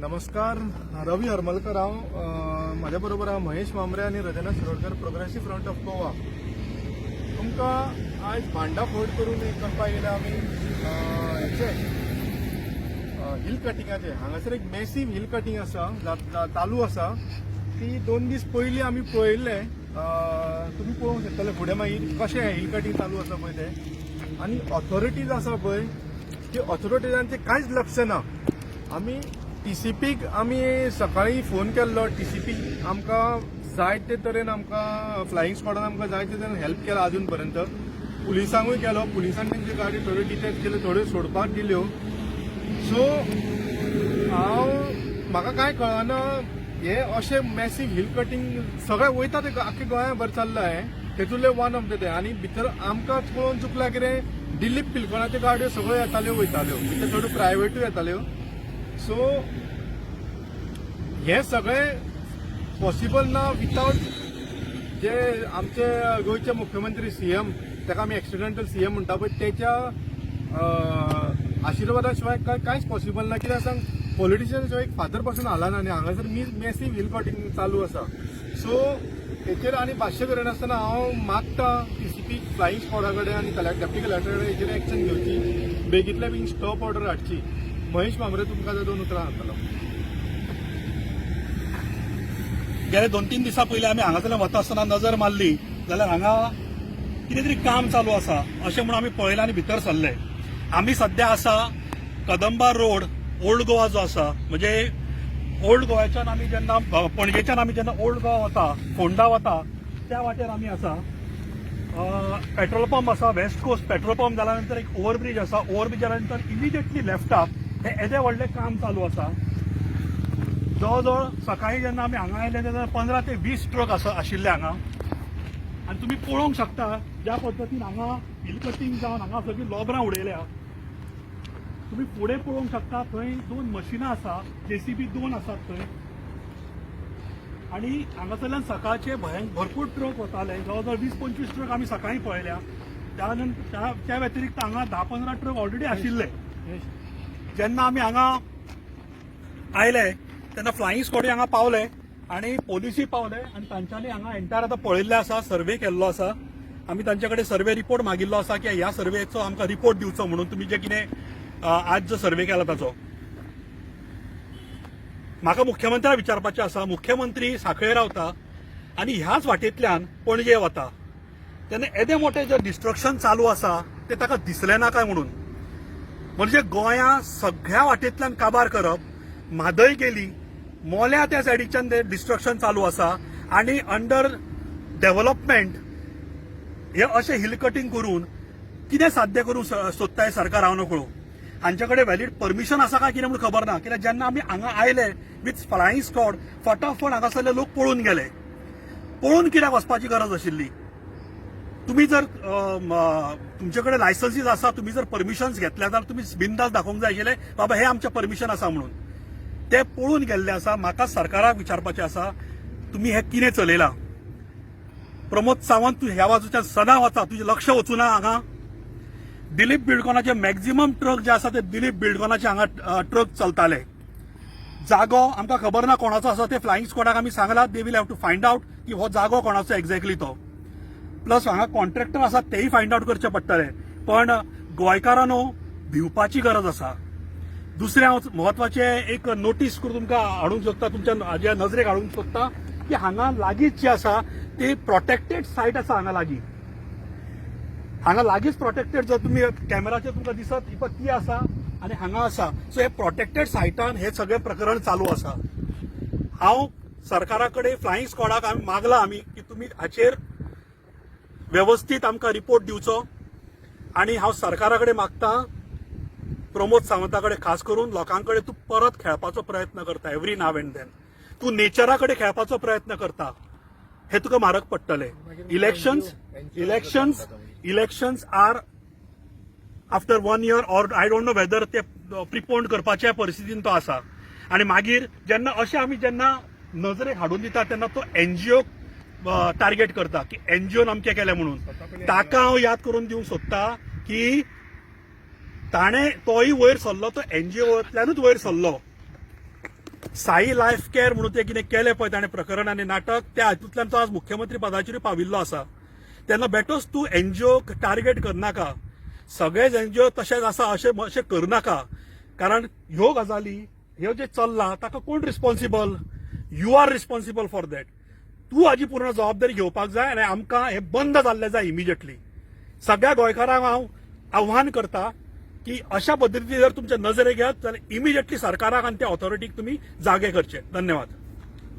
नमस्कार. रवी हरमलकर हांव. म्हाज्या बरोबर हांव महेश मांबरे आनी Rajana Shirodkar, progressive front of Goa. तुमकां आयज भांडा फोर्ड करून एक करपाक येयले आमी हेचे हिल कटिंगाचे. हांगासर एक मॅसिव्ह हिल कटिंग आसा, चालू आसा. ती 2 दीस पयलीं आमी पळयल्ले. तुमी पळोवंक शकतले फुडें मागीर कशें हिल कटिंग चालू आसा पळय तें. आनी ऑथॉरिटीज आसा पळय, ती ऑथॉरिटीजांचें कांयच लक्ष ना. आमी टीसीपीक आमी सकाळी फोन केल्लो. टीसीपी आमकां जायते तरेन आमकां फ्लायिंग स्क्वॉडान आमकां जायते तरेन हेल्प केला अजून पर्यंत. पुलिसांकूय केलो, पुलिसांनी तेंची गाडी थोड्यो डिटेक्ट केल्यो, थोड्यो सोडपाक दिल्यो. सो म्हाका कांय कळना, हे अशें मॅसिव्ह हिल कटिंग सगळे वयता ते आख्खे गोंयाभर चल्ला हें. तेतूंतले वन ऑफ द ते. आनी भितर आमकां पळोवन चुकलां कितें, दिलीप पिलकणाच्यो गाडयो सगळ्यो येताल्यो वयताल्यो, भितर थोड्यो प्रायवेटूय येताल्यो. सो हे सगळे पॉसिबल ना विथआउट जे आमचे गोंयचे मुख्यमंत्री सीएम, ताका आमी एक्सिडेंटल सीएम म्हणटा पळय, तेच्या आशिर्वादा शिवाय कांयच पॉसिबल ना. कित्याक सांग, पॉलिटिशियन शिवाय एक फादर पासून हालाना. आनी हांगासर मॅसिव्ह हिल कटिंग चालू आसा. सो हेचेर आनी भाश्य करिनासतना हांव मागता टीसीपी, फ्लायिंग स्क्वॉडा कडेन आनी डेप्टी कलेक्टर कडेन हेचेर एक्शन घेवची, बेगींतल्या बेगीन स्टॉप ऑर्डर हाडची. महेश मांबरे तुमकां 2 उतरां सांगतलो. गेले 2-3 दिसां पयलीं आमी हांगासरल्यान वता आसतना नजर मारली जाल्यार हांगा कितें तरी काम चालू आसा अशें म्हणून आमी पळयलें आनी भितर सरले. आमी सध्या आसा कदंबा रोड, ओल्ड गोवा जो आसा, म्हणजे ओल्ड गोव्याच्यान आमी जेन्ना पणजेच्यान आमी जेन्ना ओल्ड गोवा वता, फोंडा वता, त्या वाटेर आमी आसा. पेट्रोल पंप आसा, वेस्ट कोस्ट पेट्रोल पंप जाल्या नंतर एक ओव्हरब्रिज आसा. ओव्हरब्रिजा नंतर इमिजिएटली लेफ्टाक हे येदें व्हडलें काम चालू आसा. जवळ जवळ सकाळी जेन्ना आमी हांगा आयले तेन्ना 15 ते 20 ट्रक आशिल्ले हांगा. आनी तुमी पळोवंक शकता ज्या पद्दतीन हांगा हिल कटिंग जावन हांगा सगळीं लोबरां उडयल्या. तुमी फुडें पळोवंक शकता, थंय 2 मशिनां आसा, जेसीबी 2 आसात थंय. आनी हांगासरल्यान सकाळचे भरपूर ट्रक वताले. जवळ जवळ 20-25 ट्रक आमी सकाळी पळयल्या. त्या व्यतिरिक्त हांगा 10-15 ट्रक ऑलरेडी आशिल्ले. जेन्ना आमी हांगा आयले तेन्ना फ्लायिंग स्क्वॉड हांगा पावले आनी पोलिसूय पावले आनी तांच्यांनी हांगा एंटायर आतां पळयल्लें आसा, सर्वे केल्लो आसा. आमी तांचे कडेन सर्वे रिपोर्ट मागिल्लो आसा की ह्या सर्वेचो आमकां रिपोर्ट दिवचो म्हणून, तुमी जे कितें आज जो सर्वे केला ताचो. म्हाका मुख्यमंत्र्याक विचारपाचें आसा. मुख्यमंत्री सांखळे रावता आनी ह्याच वाटेंतल्यान पणजे वता, तेन्ना येदें मोठें जें डिस्ट्रक्शन चालू आसा तें ताका दिसलें ना काय म्हणून. म्हणजे गोंया सगळ्या वाटेंतल्यान काबार करप. म्हादय गेली, मोल्या त्या सायडीच्यान ते डिस्ट्रक्शन चालू आसा आनी अंडर डेव्हलपमेंट हे अशें हिल कटिंग करून कितें साध्य करूंक सोदताय सरकार हांव नकळो. हांचे कडेन व्हॅलीड परमिशन आसा काय कितें म्हणून खबर ना. कित्याक जेन्ना आमी हांगा आयले विथ फ्लायिंग स्क्वॉड, फटाफट हांगासरले लोक पळून गेले. पळून कित्याक वचपाची गरज आशिल्ली. तुम्ही जर तुमचे कडेन लायसन्सीस आसा, तुम्ही जर परमिशन्स घेतल्या जाल्यार तुम्ही बिनधास्त दाखोवंक जाय आशिल्ले बाबा हे आमचे परमिशन आसा म्हणून. ते पळून गेल्ले आसा. म्हाका सरकाराक विचारपाचें आसा, तुम्ही हे कितें चलयलां. प्रमोद सावंत, तूं ह्या बाजूच्यान सदां वता, तुजें लक्ष वचूना हांगा. दिलीप बिल्डकॉनाचे मॅक्झिमम ट्रक जे आसा ते दिलीप बिल्डकॉनाचे हांगा ट्रक चलताले. जागो आमकां खबर ना कोणाचो आसा. ते फ्लायिंग स्क्वॉडाक आमी सांगलां, they will have to find out की हो जागो कोणाचो एक्झॅक्टली तो. प्लस हांगा कॉन्ट्रॅक्टर आसा तेय फायंड आउट करचे पडटले. पण गोंयकारांनो भिवपाची गरज आसा. दुसरें हांव म्हत्वाचें एक नोटीस करून तुमकां हाडूंक सोदता, तुमच्या हाज्या नजरेक हाडूंक सोदता की हांगा लागींच जी आसा ती प्रोटेक्टेड सायट आसा. हांगा लागींच प्रोटेक्टेड, जर तुमी कॅमेराचेर तुमकां दिसत ही पळय ती आसा आनी हांगा आसा. सो हे प्रोटेक्टेड सायटान हे सगळें प्रकरण चालू आसा. हांव सरकारा कडेन फ्लायिंग स्क्वॉडाक आमी मागलां की तुमी हाचेर व्यवस्थीत आमकां रिपोर्ट दिवचो. आनी हांव सरकारा कडेन मागतां, प्रमोद सावंता कडेन खास करून, लोकां कडेन तूं परत खेळपाचो प्रयत्न करता एवरी नाव एंड देन. तूं नेचरा कडेन खेळपाचो प्रयत्न करता, हे तुका म्हारग पडटलें. Elections are after 1 year or I don't know whether ते प्रिपोंड करपाच्या परिस्थितीन तो आसा. आनी मागीर जेन्ना अशें आमी जेन्ना नजरेक हाडून दिता तेन्ना तो एनजीओ टार्गेट करता की एनजीओन अमकें केलें म्हणून. ताका हांव याद करून दिवंक सोदता की ताणें तोय वयर सरलो, तो एनजीओतल्यानूच वयर सरलो. साई लायफ केअर म्हणून ते कितें केलें पळय ताणें प्रकरण आनी नाटक त्या हातूंतल्यान तो आज मुख्यमंत्री पदाचेर पाविल्लो आसा तेन्ना बेटोच तूं एनजीओ टार्गेट करनाका सगळेच एनजीओ तशेंच आसा अशें करनाका कारण ह्यो गजाली ह्यो जे चल्ला ताका कोण responsible you are responsible for that तूं हाजी पूर्ण जबाबदारी घेवपाक जाय आनी आमकां हें बंद जाल्लें जाय इमिजिएटली सगळ्या गोंयकारांक हांव आव्हान करता की अशा पद्दतीन जर तुमच्या नजरेक येत जाल्यार इमिजिएटली सरकाराक आनी त्या ऑथॉरिटीक तुमी जागे करचे धन्यवाद.